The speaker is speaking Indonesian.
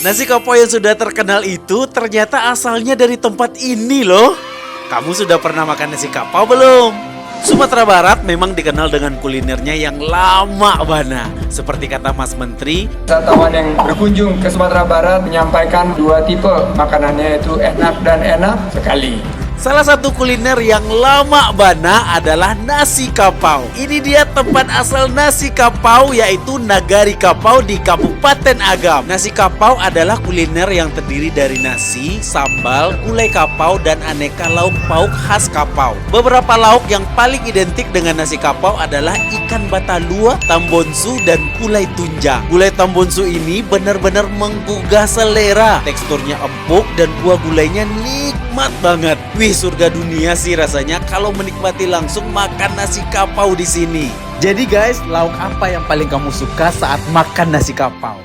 Nasi kapau yang sudah terkenal itu ternyata asalnya dari tempat ini loh. Kamu sudah pernah makan nasi kapau belum? Sumatera Barat memang dikenal dengan kulinernya yang lama bana. Seperti kata Mas Menteri, wisatawan yang berkunjung ke Sumatera Barat menyampaikan dua tipe makanannya, yaitu enak dan enak sekali. salah satu kuliner yang lama bana adalah nasi kapau. Ini dia tempat asal nasi kapau, yaitu Nagari Kapau di Kabupaten Agam. Nasi kapau adalah kuliner yang terdiri dari nasi, sambal, gulai kapau, dan aneka lauk pauk khas kapau. Beberapa lauk yang paling identik dengan nasi kapau adalah ikan batalua, tambonsu, dan gulai tunjang. Gulai tambonsu ini benar-benar menggugah selera. Teksturnya empuk dan buah gulainya nikmat banget. Wih, surga dunia sih rasanya kalau menikmati langsung makan nasi kapau di sini. Jadi guys, lauk apa yang paling kamu suka saat makan nasi kapau?